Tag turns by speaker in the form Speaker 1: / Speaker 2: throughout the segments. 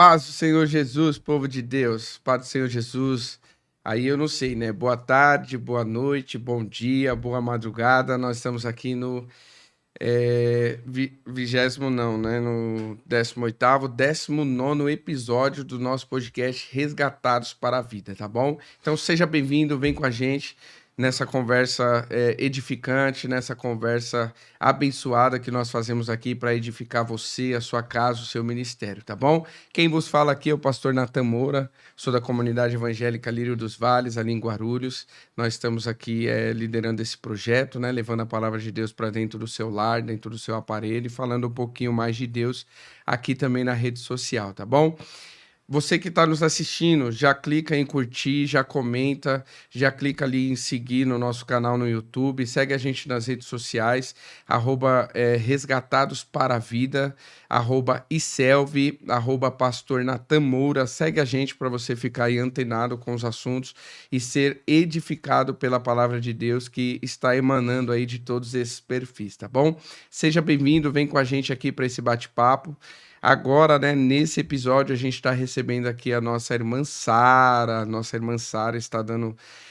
Speaker 1: Paz do Senhor Jesus, povo de Deus, paz do Senhor Jesus. Aí eu não sei, né? Boa tarde, boa noite, bom dia, boa madrugada. Nós estamos aqui no 20º, não, né? No 18º, 19º episódio do nosso podcast Resgatados para a Vida, tá bom? Então seja bem-vindo, vem com a gente nessa conversa edificante, nessa conversa abençoada que nós fazemos aqui para edificar você, a sua casa, o seu ministério, tá bom? Quem vos fala aqui é o pastor Natan Moura, sou da comunidade evangélica Lírio dos Vales, ali em Guarulhos. Nós estamos aqui liderando esse projeto, né? Levando a palavra de Deus para dentro do seu lar, dentro do seu aparelho e falando um pouquinho mais de Deus aqui também na rede social, tá bom? Você que está nos assistindo, já clica em curtir, já comenta, já clica ali em seguir no nosso canal no YouTube, segue a gente nas redes sociais, Resgatados para a Vida, @iselve, @pastor Natan Moura, segue a gente para você ficar aí antenado com os assuntos e ser edificado pela palavra de Deus que está emanando aí de todos esses perfis, tá bom? Seja bem-vindo, vem com a gente aqui para esse bate-papo. Agora, né, nesse episódio, a gente está recebendo aqui a nossa irmã Sara. Nossa irmã Sara está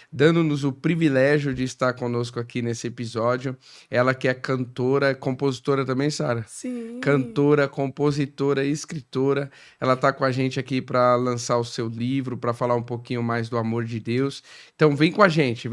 Speaker 1: dando-nos o privilégio de estar conosco aqui nesse episódio. Ela que é cantora, compositora também, Sara?
Speaker 2: Sim.
Speaker 1: Cantora, compositora, escritora. Ela está com a gente aqui para lançar o seu livro, para falar um pouquinho mais do amor de Deus. Então, vem com a gente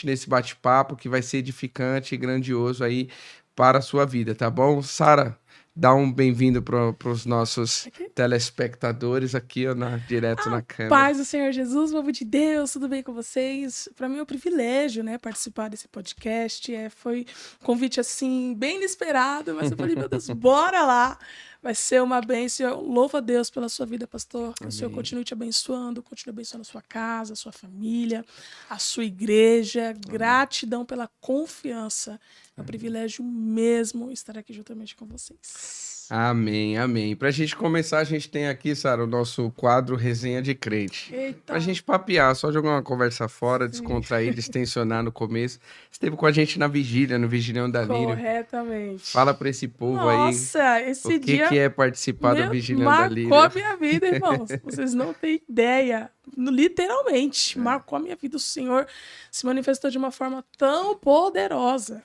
Speaker 1: nesse bate-papo que vai ser edificante e grandioso aí para a sua vida, tá bom? Sara, dá um bem-vindo para os nossos telespectadores aqui, ó, direto na câmera.
Speaker 2: Paz do Senhor Jesus, povo de Deus, tudo bem com vocês? Para mim é um privilégio, né, participar desse podcast. Foi um convite, assim, bem inesperado, mas eu falei, meu Deus, bora lá. Vai ser uma bênção. Eu louvo a Deus pela sua vida, pastor. Que o Senhor continue te abençoando, continue abençoando a sua casa, a sua família, a sua igreja. Gratidão pela confiança. É um privilégio mesmo estar aqui juntamente com vocês.
Speaker 1: Amém, amém. Pra gente começar, a gente tem aqui, Sara, o nosso quadro Resenha de Crente.
Speaker 2: Eita.
Speaker 1: Pra gente papear, só jogar uma conversa fora, descontrair, distensionar no começo. Você esteve com a gente na vigília, no Vigilhão da Lírio.
Speaker 2: Corretamente.
Speaker 1: Fala pra esse povo aí.
Speaker 2: Nossa, esse dia...
Speaker 1: O que é participar do Vigilhão da Lírio?
Speaker 2: Marcou a minha vida, irmãos. Vocês não têm ideia. Literalmente, marcou a minha vida. O Senhor se manifestou de uma forma tão poderosa.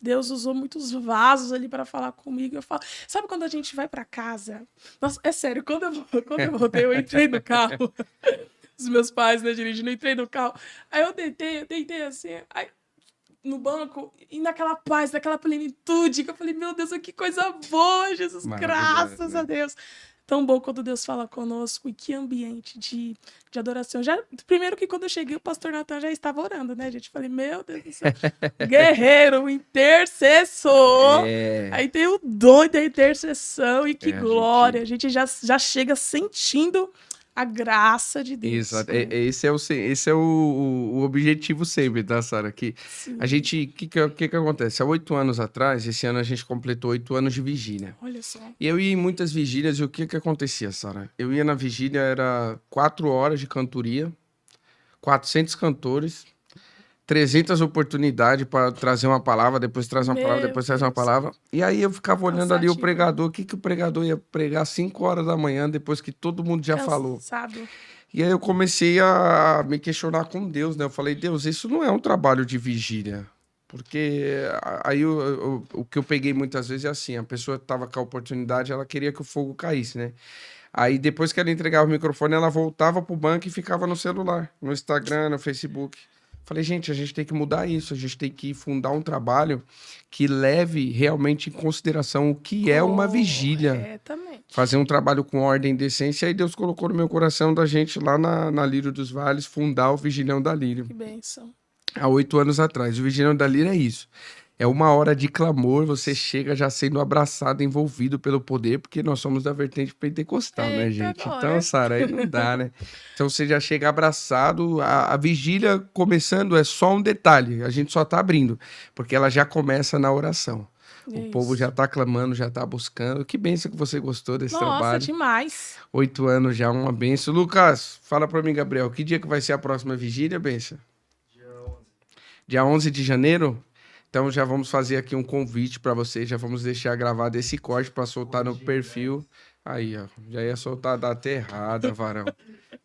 Speaker 2: Deus usou muitos vasos ali para falar comigo. Eu falo, sabe quando a gente vai para casa? Nossa, é sério, quando eu voltei, eu entrei no carro. Os meus pais, né, dirigindo, eu entrei no carro. Aí eu deitei assim, aí, no banco, e naquela paz, naquela plenitude, que eu falei, meu Deus, que coisa boa, Jesus, graças a Deus. Tão bom quando Deus fala conosco, e que ambiente de adoração. Primeiro que quando eu cheguei, o pastor Natan já estava orando, né, gente? Falei, meu Deus do céu, guerreiro, intercessor. Aí tem o dom da intercessão, e que glória. A gente já chega sentindo a graça de Deus.
Speaker 1: Exato. Esse é o objetivo sempre, tá, Sara? Que a gente, o que acontece? Há 8 anos atrás, esse ano a gente completou 8 anos de vigília.
Speaker 2: Olha só.
Speaker 1: E eu ia em muitas vigílias, e o que acontecia, Sara? Eu ia na vigília, era 4 horas de cantoria, 400 cantores, 300 oportunidades para trazer uma palavra, depois traz uma palavra, depois traz uma palavra. E aí eu ficava olhando ali o pregador, o que o pregador ia pregar 5 horas da manhã, depois que todo mundo já falou. E aí eu comecei a me questionar com Deus, né? Eu falei, Deus, isso não é um trabalho de vigília. Porque aí o que eu peguei muitas vezes é assim, a pessoa estava com a oportunidade, ela queria que o fogo caísse, né? Aí depois que ela entregava o microfone, ela voltava pro banco e ficava no celular, no Instagram, no Facebook. Falei, gente, a gente tem que mudar isso, a gente tem que fundar um trabalho que leve realmente em consideração o que é uma vigília. Fazer um trabalho com ordem e decência, e Deus colocou no meu coração da gente lá na Lírio dos Vales fundar o Vigilhão da Lírio.
Speaker 2: Que bênção.
Speaker 1: Há 8 anos atrás. O Vigilhão da Lírio é isso. É uma hora de clamor, você chega já sendo abraçado, envolvido pelo poder, porque nós somos da vertente pentecostal, né, gente? Então, Sara, aí não dá, né? Então você já chega abraçado, a vigília começando é só um detalhe, a gente só tá abrindo, porque ela já começa na oração. O povo já tá clamando, já tá buscando. Que bênção que você gostou desse trabalho.
Speaker 2: Nossa, demais.
Speaker 1: 8 anos já, uma bênção. Lucas, fala pra mim, Gabriel, que dia que vai ser a próxima vigília, bênção? Dia 11 de janeiro? Então já vamos fazer aqui um convite para vocês, já vamos deixar gravado esse corte para soltar no perfil. Aí, ó, já ia soltar a data errada, varão.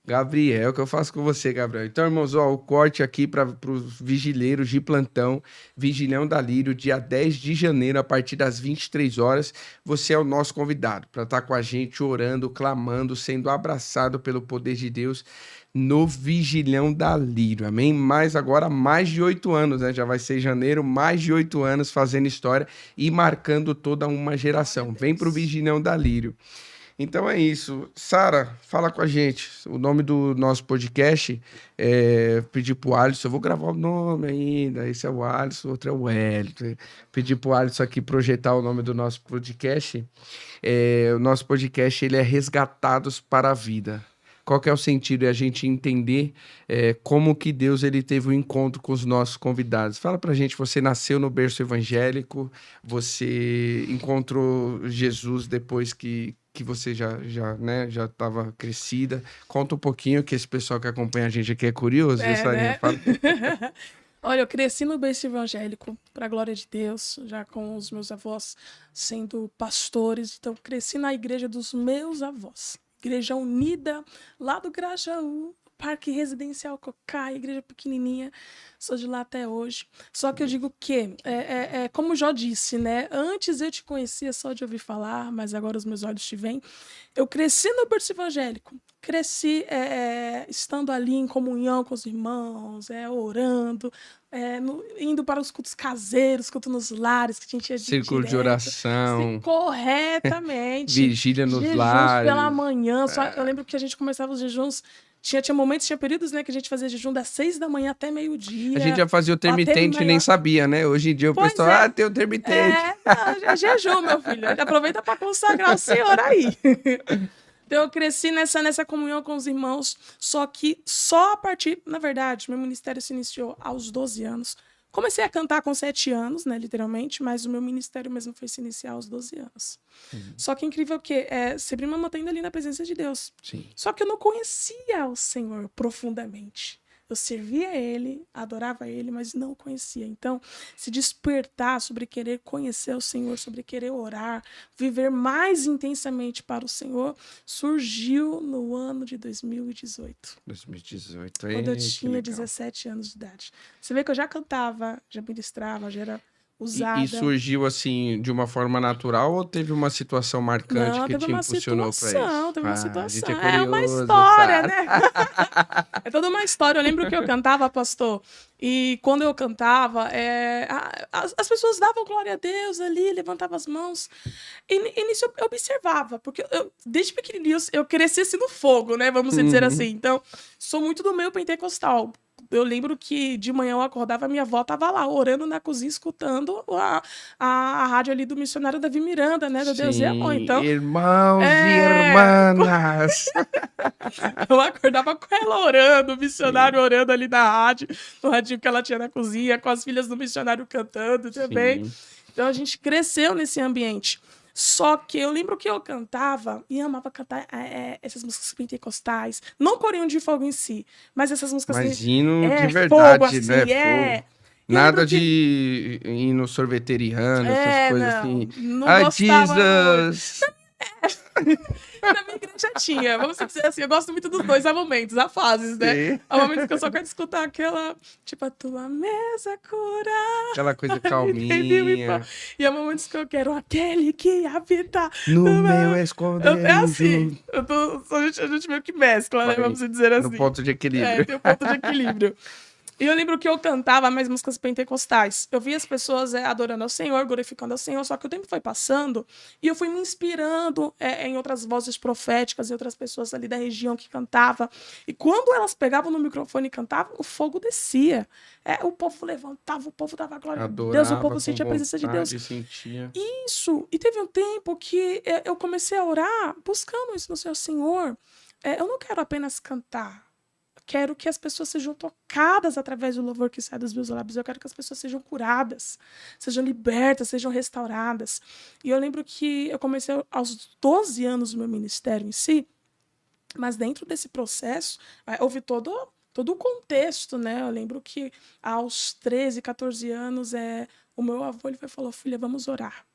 Speaker 1: Gabriel, o que eu faço com você, Gabriel? Então, irmãos, ó, o corte aqui para os vigileiros de plantão, Vigilhão da Lírio, dia 10 de janeiro, a partir das 23 horas. Você é o nosso convidado para estar com a gente, orando, clamando, sendo abraçado pelo poder de Deus no Vigilhão da Lírio, amém? Mas agora mais de 8 anos, né? Já vai ser janeiro, mais de 8 anos fazendo história e marcando toda uma geração. Vem para o Vigilhão da Lírio. Então é isso. Sara, fala com a gente. O nome do nosso podcast é pedir pro Alisson. Eu vou gravar o nome ainda. Esse é o Alisson, o outro é o Wellington. Pedir pro Alisson aqui projetar o nome do nosso podcast. O nosso podcast ele é Resgatados para a Vida. Qual que é o sentido? É a gente entender como que Deus ele teve um encontro com os nossos convidados. Fala pra gente, você nasceu no berço evangélico, você encontrou Jesus depois que você já estava crescida. Conta um pouquinho, que esse pessoal que acompanha a gente aqui é curioso, viu, Sarinha?
Speaker 2: Né?
Speaker 1: Fala.
Speaker 2: Olha, eu cresci no berço evangélico, para a glória de Deus, já com os meus avós sendo pastores. Então, cresci na igreja dos meus avós. Igreja Unida, lá do Grajaú, Parque Residencial Cocai, igreja pequenininha. Sou de lá até hoje. Só que eu digo que, como o Jó disse, né? Antes eu te conhecia só de ouvir falar, mas agora os meus olhos te veem. Eu cresci no berço evangélico. Cresci estando ali em comunhão com os irmãos, orando, indo para os cultos caseiros, cultos nos lares, que a gente ia de
Speaker 1: Círculo de oração.
Speaker 2: Corretamente.
Speaker 1: Vigília nos
Speaker 2: jejuns
Speaker 1: lares.
Speaker 2: pela manhã. Eu lembro que a gente começava os jejuns. Tinha momentos, tinha períodos, né, que a gente fazia jejum das 6 da manhã até meio-dia.
Speaker 1: A gente já fazia o termitente e nem sabia, né? Hoje em dia o pessoal, tem o termitente.
Speaker 2: Não, jejum, meu filho. Aproveita para consagrar o Senhor aí. Então, eu cresci nessa comunhão com os irmãos, só que só a partir, na verdade, meu ministério se iniciou aos 12 anos. Comecei a cantar com 7 anos, né, literalmente, mas o meu ministério mesmo foi se iniciar aos 12 anos. Só que incrível que sempre me mantendo ali na presença de Deus.
Speaker 1: Sim.
Speaker 2: Só que eu não conhecia o Senhor profundamente. Eu servia Ele, adorava Ele, mas não o conhecia. Então, se despertar sobre querer conhecer o Senhor, sobre querer orar, viver mais intensamente para o Senhor, surgiu no ano de 2018.
Speaker 1: 2018,
Speaker 2: quando eu tinha 17 anos de idade. Você vê que eu já cantava, já ministrava, já era usada.
Speaker 1: E surgiu assim de uma forma natural ou teve uma situação marcante que te impulsionou para isso?
Speaker 2: Teve uma situação.
Speaker 1: Curioso,
Speaker 2: é uma história, né? É toda uma história. Eu lembro que eu cantava, pastor, e quando eu cantava, as pessoas davam glória a Deus ali, levantavam as mãos. E nisso eu observava, porque desde pequenininho eu cresci assim no fogo, né? Vamos dizer assim. Então, sou muito do meio pentecostal. Eu lembro que de manhã eu acordava, minha avó estava lá, orando na cozinha, escutando a rádio ali do missionário Davi Miranda, né? Da Deus e Amor. Então,
Speaker 1: irmãos e irmãs.
Speaker 2: Eu acordava com ela orando, o missionário orando ali na rádio, no radinho que ela tinha na cozinha, com as filhas do missionário cantando também. Sim. Então a gente cresceu nesse ambiente. Só que eu lembro que eu cantava e amava cantar essas músicas pentecostais. Não Corinho de Fogo em si, mas essas músicas...
Speaker 1: Mas hino de verdade,
Speaker 2: fogo, assim,
Speaker 1: né? Fogo. Nada de hino sorveteriano, essas coisas assim.
Speaker 2: Não gostava. Jesus! Na minha igreja tinha, vamos dizer assim, eu gosto muito dos dois, há momentos, há fases, né? Sim. Há momentos que eu só quero escutar aquela, tipo, a tua mesa cura.
Speaker 1: Aquela coisa calminha.
Speaker 2: E há momentos que eu quero aquele que habita
Speaker 1: no meu esconderijo.
Speaker 2: É assim, a gente meio que mescla, né? Vamos dizer assim.
Speaker 1: No ponto de equilíbrio.
Speaker 2: Tem um ponto de equilíbrio. E eu lembro que eu cantava mais músicas pentecostais. Eu via as pessoas adorando ao Senhor, glorificando ao Senhor, só que o tempo foi passando e eu fui me inspirando em outras vozes proféticas e outras pessoas ali da região que cantavam. E quando elas pegavam no microfone e cantavam, o fogo descia. O povo levantava, o povo dava glória a Deus, o povo sentia a presença de Deus.
Speaker 1: Sentia.
Speaker 2: Isso. E teve um tempo que eu comecei a orar buscando isso no Senhor. Eu não quero apenas cantar. Quero que as pessoas sejam tocadas através do louvor que sai dos meus lábios. Eu quero que as pessoas sejam curadas, sejam libertas, sejam restauradas. E eu lembro que eu comecei aos 12 anos o meu ministério em si, mas dentro desse processo houve todo o contexto, né? Eu lembro que aos 13, 14 anos, o meu avô ele falou, filha, vamos orar.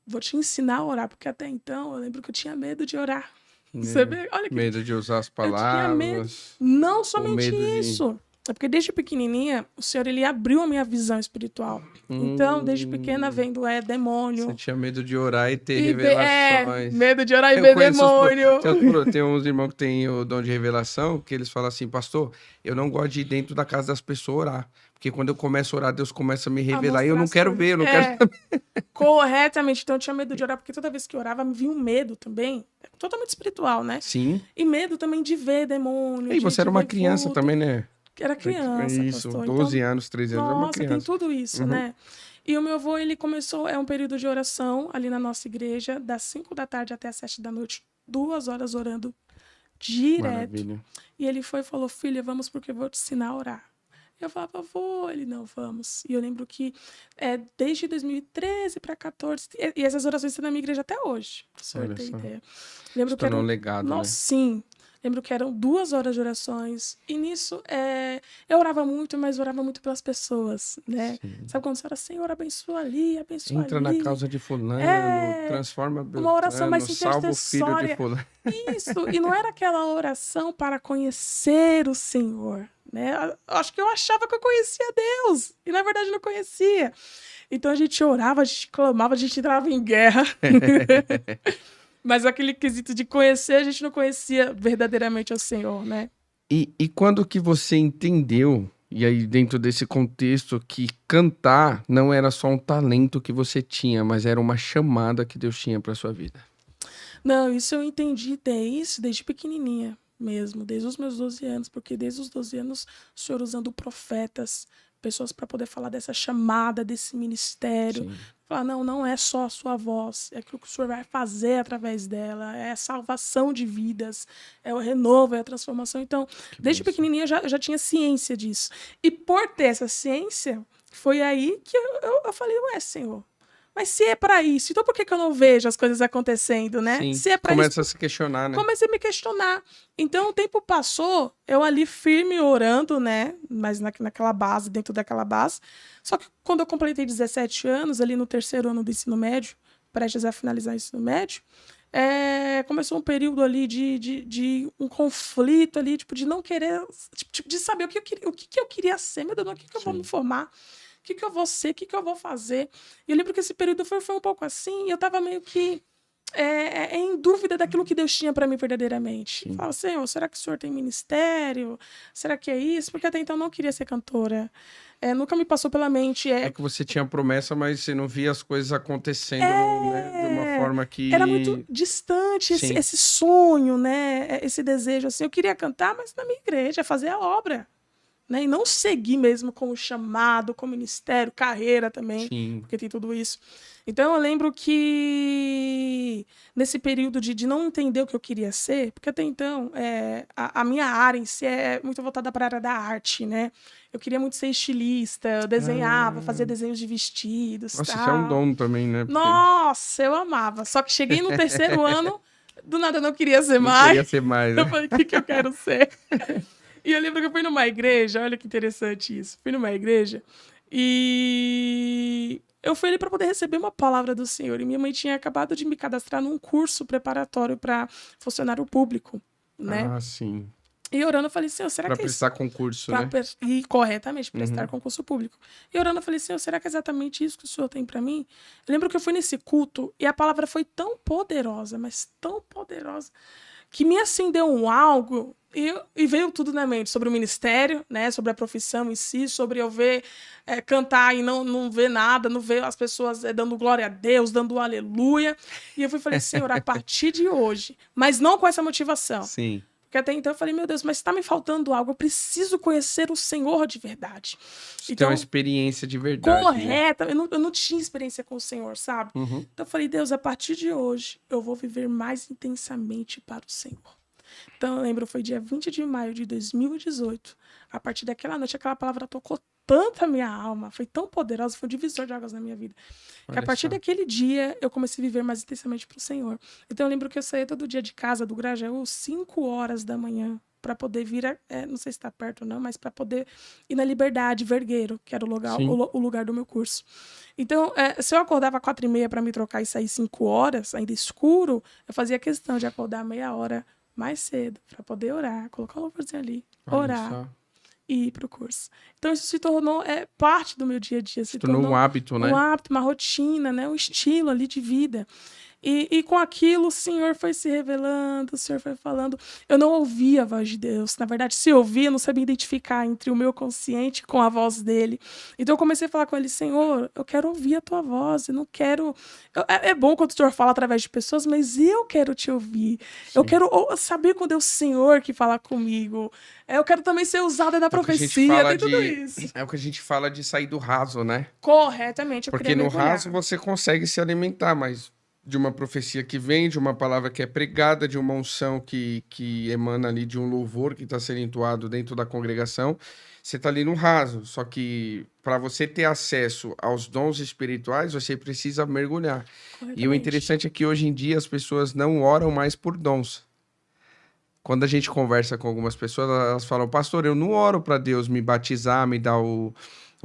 Speaker 2: vou te ensinar a orar, porque até então eu lembro que eu tinha medo de orar.
Speaker 1: Né?
Speaker 2: Você vê? Olha que
Speaker 1: Medo de usar as
Speaker 2: eu tinha medo.
Speaker 1: palavras.
Speaker 2: Não
Speaker 1: O
Speaker 2: somente
Speaker 1: medo de...
Speaker 2: isso. É porque desde pequenininha, o Senhor, ele abriu a minha visão espiritual. Então, desde pequena, vendo
Speaker 1: Você
Speaker 2: demônio.
Speaker 1: tinha medo de orar e ter
Speaker 2: E
Speaker 1: revelações.
Speaker 2: medo de orar e
Speaker 1: Eu
Speaker 2: ver
Speaker 1: conheço
Speaker 2: demônio.
Speaker 1: tem uns irmãos que têm o dom de revelação, que eles falam assim, pastor, eu não gosto de ir dentro da casa das pessoas orar. Porque quando eu começo a orar, Deus começa a me revelar e eu não quero ver, eu não quero saber.
Speaker 2: Corretamente. Então, eu tinha medo de orar, porque toda vez que eu orava, me vinha um medo também. Totalmente espiritual, né?
Speaker 1: Sim.
Speaker 2: E medo também de ver demônio.
Speaker 1: E você era uma criança
Speaker 2: vulto.
Speaker 1: também, né?
Speaker 2: Era criança,
Speaker 1: Isso,
Speaker 2: pastor.
Speaker 1: 12
Speaker 2: Então,
Speaker 1: anos, 13 anos, é uma
Speaker 2: nossa, tem
Speaker 1: criança.
Speaker 2: tudo isso, né? E o meu avô, ele começou, um período de oração ali na nossa igreja, das 5 da tarde até as 7 da noite, 2 horas orando direto.
Speaker 1: Maravilha.
Speaker 2: E ele foi e falou, filha, vamos porque eu vou te ensinar a orar. Eu falava, avô, ele, não, vamos. E eu lembro que desde 2013 para 2014, e essas orações estão na minha igreja até hoje, pra você
Speaker 1: Olha
Speaker 2: ter
Speaker 1: só.
Speaker 2: ideia. Lembro
Speaker 1: Se tornou um legado,
Speaker 2: Nossa,
Speaker 1: né?
Speaker 2: sim. Lembro que eram 2 horas de orações. E nisso, eu orava muito, mas orava muito pelas pessoas, né?
Speaker 1: Sim.
Speaker 2: Sabe quando você ora, Senhor, abençoa ali, abençoa
Speaker 1: Entra
Speaker 2: ali.
Speaker 1: na causa de fulano, transforma
Speaker 2: Uma oração mais
Speaker 1: salva o filho de
Speaker 2: intercessória.
Speaker 1: fulano.
Speaker 2: Isso, e não era aquela oração para conhecer o Senhor, né? Acho que eu achava que eu conhecia Deus, e na verdade não conhecia. Então a gente orava, a gente clamava, a gente entrava em guerra. Mas aquele quesito de conhecer, a gente não conhecia verdadeiramente o Senhor, né?
Speaker 1: E quando que você entendeu, e aí dentro desse contexto, que cantar não era só um talento que você tinha, mas era uma chamada que Deus tinha para sua vida?
Speaker 2: Não, isso eu entendi desde pequenininha mesmo, desde os meus 12 anos, porque desde os 12 anos o Senhor usando profetas, pessoas para poder falar dessa chamada, desse ministério.
Speaker 1: Sim.
Speaker 2: Falar, não é só a sua voz, é aquilo que o Senhor vai fazer através dela, é a salvação de vidas, é o renovo, é a transformação. Então, desde pequenininha eu já tinha ciência disso. E por ter essa ciência, foi aí que eu falei, ué, Senhor, mas se é para isso, então por que eu não vejo as coisas acontecendo, né?
Speaker 1: Sim.
Speaker 2: Se é para
Speaker 1: Começa a se questionar, né?
Speaker 2: Comecei a me questionar. Então, o tempo passou, eu ali firme orando, né? Mas naquela base, dentro daquela base. Só que quando eu completei 17 anos, ali no 3º ano do ensino médio, prestes a finalizar o ensino médio, começou um período ali de um conflito ali, tipo, de não querer, tipo, de saber o que eu queria ser, meu Deus, o que eu vou me formar, o que eu vou ser, o que eu vou fazer. E eu lembro que esse período foi um pouco assim, e eu tava meio que em dúvida daquilo que Deus tinha para mim verdadeiramente. Fala, Senhor, será que o Senhor tem ministério? Será que é isso? Porque até então eu não queria ser cantora. Nunca me passou pela mente.
Speaker 1: É que você tinha promessa, mas você não via as coisas acontecendo, né, de uma forma que...
Speaker 2: Era muito distante esse sonho, né? Esse desejo. Assim, eu queria cantar, mas na minha igreja, fazer a obra. Né? E não seguir mesmo com o chamado, com o ministério, carreira também, porque tem tudo isso. Então eu lembro que nesse período de não entender o que eu queria ser, porque até então a minha área em si é muito voltada para a área da arte, né? Eu queria muito ser estilista, eu desenhava, fazia desenhos de vestidos.
Speaker 1: Nossa, isso é um dom também, né? Porque...
Speaker 2: Nossa, eu amava. Só que cheguei no 3º ano, do nada eu não queria ser mais.
Speaker 1: Não queria ser mais, né?
Speaker 2: Eu falei, o que eu quero ser? E eu lembro que eu fui numa igreja, olha que interessante isso. Fui numa igreja e eu fui ali para poder receber uma palavra do Senhor. E minha mãe tinha acabado de me cadastrar num curso preparatório para funcionário público, né?
Speaker 1: Ah, sim.
Speaker 2: E orando, eu falei, Senhor, será
Speaker 1: pra
Speaker 2: que
Speaker 1: prestar concurso, né?
Speaker 2: E corretamente, prestar concurso público. E orando, eu falei, Senhor, será que é exatamente isso que o Senhor tem para mim? Eu lembro que eu fui nesse culto e a palavra foi tão poderosa, mas tão poderosa, que me acendeu um algo e veio tudo na mente sobre o ministério, né, sobre a profissão em si, sobre eu ver, cantar e não ver nada, não ver as pessoas dando glória a Deus, dando aleluia. E eu falei, Senhor, a partir de hoje, mas não com essa motivação.
Speaker 1: Sim.
Speaker 2: Porque até então eu falei, meu Deus, mas está me faltando algo, eu preciso conhecer o Senhor de verdade.
Speaker 1: Você tem uma experiência de verdade.
Speaker 2: Correta, né? Eu não tinha experiência com o Senhor, sabe? Então eu falei, Deus, a partir de hoje eu vou viver mais intensamente para o Senhor. Então eu lembro, foi dia 20 de maio de 2018. A partir daquela noite, aquela palavra tocou tanto a minha alma, foi tão poderosa, foi um divisor de águas na minha vida. Que a partir daquele dia, eu comecei a viver mais intensamente para o Senhor. Então eu lembro que eu saía todo dia de casa, do Grajaú, 5 horas da manhã, para poder vir, não sei se está perto ou não, mas para poder ir na Liberdade, Vergueiro, que era o lugar do meu curso. Então, se eu acordava 4h30 para me trocar e sair 5 horas, ainda escuro, eu fazia questão de acordar meia hora mais cedo, para poder orar, colocar um louvorzinho ali, orar e ir para o curso. Então, isso se tornou parte do meu dia a dia. Se
Speaker 1: tornou um hábito, né?
Speaker 2: Um hábito, uma rotina, né? Um estilo ali de vida. E com aquilo, o Senhor foi se revelando, o Senhor foi falando. Eu não ouvia a voz de Deus. Na verdade, se eu ouvia, eu não sabia identificar entre o meu consciente com a voz dele. Então, eu comecei a falar com ele, Senhor, eu quero ouvir a tua voz. Eu não quero... É bom quando o Senhor fala através de pessoas, mas eu quero te ouvir. Sim. Eu quero saber quando é o Senhor que fala comigo. Eu quero também ser usada da profecia, tem tudo isso.
Speaker 1: É o que a gente fala de sair do raso, né?
Speaker 2: Corretamente.
Speaker 1: Porque no raso você consegue se alimentar, mas de uma profecia que vem, de uma palavra que é pregada, de uma unção que emana ali de um louvor que está sendo entoado dentro da congregação, você está ali no raso. Só que para você ter acesso aos dons espirituais, você precisa mergulhar. E o interessante é que hoje em dia as pessoas não oram mais por dons. Quando a gente conversa com algumas pessoas, elas falam, pastor, eu não oro para Deus me batizar, me dar o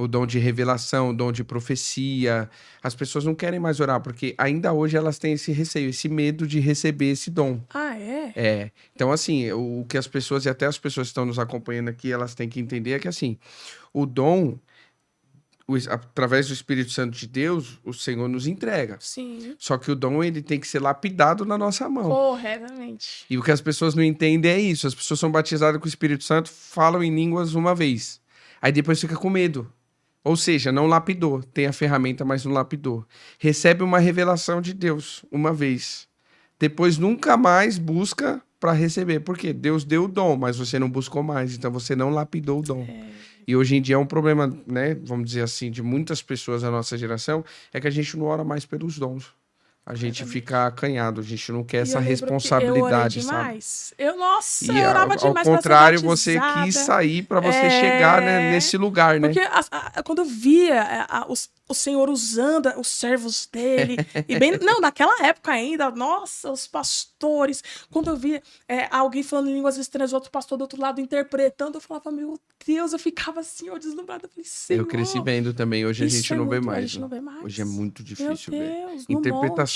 Speaker 1: dom de revelação, o dom de profecia. As pessoas não querem mais orar, porque ainda hoje elas têm esse receio, esse medo de receber esse dom.
Speaker 2: Ah, é?
Speaker 1: É. Então, assim, o que as pessoas, e até as pessoas que estão nos acompanhando aqui, elas têm que entender é que, assim, o dom, através do Espírito Santo de Deus, o Senhor nos entrega.
Speaker 2: Sim.
Speaker 1: Só que o dom, ele tem que ser lapidado na nossa mão.
Speaker 2: Corretamente.
Speaker 1: E o que as pessoas não entendem é isso. As pessoas são batizadas com o Espírito Santo, falam em línguas uma vez. Aí depois fica com medo. Ou seja, não lapidou. Tem a ferramenta, mas não lapidou. Recebe uma revelação de Deus uma vez. Depois nunca mais busca para receber. Por quê? Deus deu o dom, mas você não buscou mais. Então você não lapidou o dom. E hoje em dia é um problema, né? Vamos dizer assim, de muitas pessoas da nossa geração, é que a gente não ora mais pelos dons. A gente fica acanhado, a gente não quer essa responsabilidade,
Speaker 2: eu
Speaker 1: sabe?
Speaker 2: demais. Eu orava demais.
Speaker 1: Ao contrário, você quis sair para você chegar, né, nesse lugar, né?
Speaker 2: Porque quando eu via o Senhor usando os servos dele, e bem, não, naquela época ainda, nossa, os pastores, quando eu via alguém falando em línguas estranhas, outro pastor do outro lado interpretando, eu falava, meu Deus, eu ficava assim, ó, deslumbrada. Eu falei, Senhor,
Speaker 1: eu cresci vendo também, hoje a gente não vê mais.
Speaker 2: A gente não vê mais.
Speaker 1: Hoje é muito difícil
Speaker 2: ver.
Speaker 1: Interpretação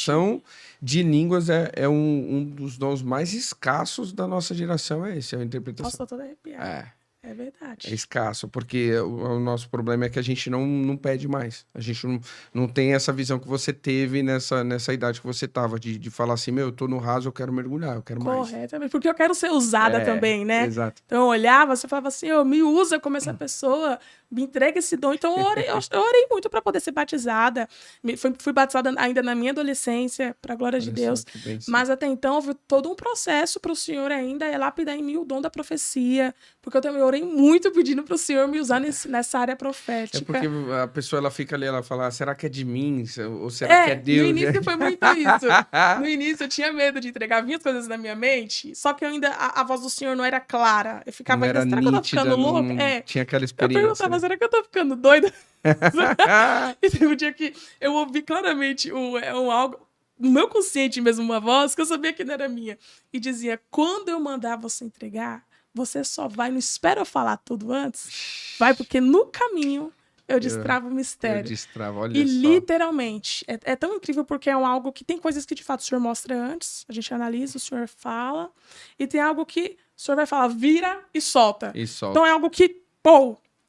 Speaker 1: de línguas é um dos dons mais escassos da nossa geração, é a interpretação.
Speaker 2: Nossa, tô toda arrepiada. É verdade.
Speaker 1: É escasso, porque o nosso problema é que a gente não pede mais. A gente não tem essa visão que você teve nessa idade que você tava, de falar assim, eu tô no raso, eu quero mergulhar, eu quero mais.
Speaker 2: Corretamente, porque eu quero ser usada também, né?
Speaker 1: Exato.
Speaker 2: Então eu olhava, você falava assim, me usa como essa pessoa, me entrega esse dom. Então eu orei muito para poder ser batizada. Fui batizada ainda na minha adolescência, para a glória de Deus. Mas até então houve todo um processo para o Senhor ainda lapidar em mim o dom da profecia, porque eu também orei muito pedindo para o Senhor me usar nessa área profética.
Speaker 1: É porque a pessoa ela fica ali, ela fala, será que é de mim? Ou será que é Deus?
Speaker 2: No início foi muito isso. No início eu tinha medo de entregar minhas coisas na minha mente, só que eu ainda a voz do Senhor não era clara. Eu ficava ainda, será que eu tô ficando louca?
Speaker 1: Tinha aquela experiência.
Speaker 2: Eu perguntava, será que eu tô ficando doida? E teve um dia que eu ouvi claramente algo, no meu consciente mesmo, uma voz que eu sabia que não era minha. E dizia, quando eu mandar você entregar, você só vai, não espera eu falar tudo antes, vai, porque no caminho eu destravo o mistério.
Speaker 1: Eu destravo, olha
Speaker 2: e
Speaker 1: só.
Speaker 2: Literalmente, é tão incrível porque é algo que tem coisas que de fato o Senhor mostra antes, a gente analisa, o Senhor fala, e tem algo que o Senhor vai falar, vira e solta. Então é algo que,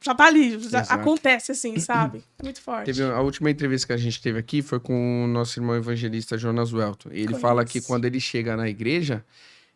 Speaker 2: já tá ali, já acontece assim, sabe? Muito forte.
Speaker 1: A última entrevista que a gente teve aqui foi com o nosso irmão evangelista Jonas Welton. Ele fala que quando ele chega na igreja,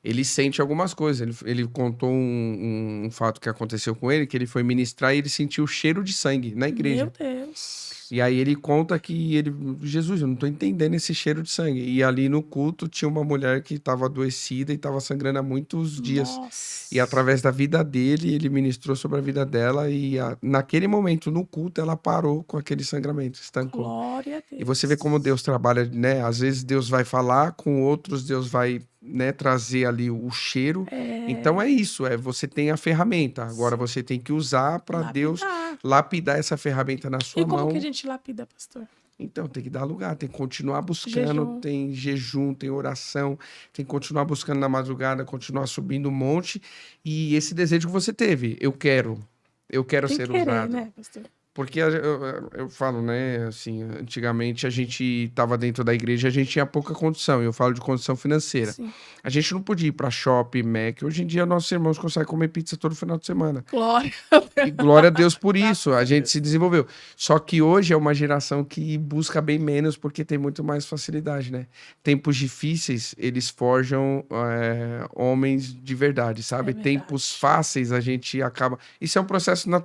Speaker 1: ele sente algumas coisas. Ele contou um fato que aconteceu com ele, que ele foi ministrar e ele sentiu o cheiro de sangue na igreja.
Speaker 2: Meu Deus.
Speaker 1: E aí ele conta que Jesus, eu não tô entendendo esse cheiro de sangue. E ali no culto tinha uma mulher que estava adoecida e estava sangrando há muitos dias.
Speaker 2: Nossa.
Speaker 1: E através da vida dele, ele ministrou sobre a vida dela e naquele momento, no culto, ela parou com aquele sangramento, estancou.
Speaker 2: Glória a Deus.
Speaker 1: E você vê como Deus trabalha, né? Às vezes Deus vai falar, com outros Deus vai, né, trazer ali o cheiro. Então é isso, você tem a ferramenta. Agora você tem que usar para Deus lapidar essa ferramenta na sua mão.
Speaker 2: E como que a gente lapida, pastor?
Speaker 1: Então, tem que dar lugar, tem que continuar buscando,
Speaker 2: Jejum.
Speaker 1: tem jejum, tem oração, tem que continuar buscando na madrugada, continuar subindo um monte. E esse desejo que você teve, eu quero
Speaker 2: Tem que
Speaker 1: ser
Speaker 2: querer,
Speaker 1: usado.
Speaker 2: né, pastor?
Speaker 1: Porque eu falo, né, assim, antigamente a gente estava dentro da igreja, a gente tinha pouca condição, e eu falo de condição financeira.
Speaker 2: Sim.
Speaker 1: A gente não podia ir para shopping, Mac. Hoje em dia, nossos irmãos conseguem comer pizza todo final de semana.
Speaker 2: Glória.
Speaker 1: E glória a Deus por
Speaker 2: Graças
Speaker 1: isso,
Speaker 2: a
Speaker 1: a gente
Speaker 2: Deus.
Speaker 1: se desenvolveu. Só que hoje é uma geração que busca bem menos porque tem muito mais facilidade, né? Tempos difíceis, eles forjam homens de verdade, sabe?
Speaker 2: É verdade.
Speaker 1: Tempos fáceis, a gente acaba. Isso é um processo natural.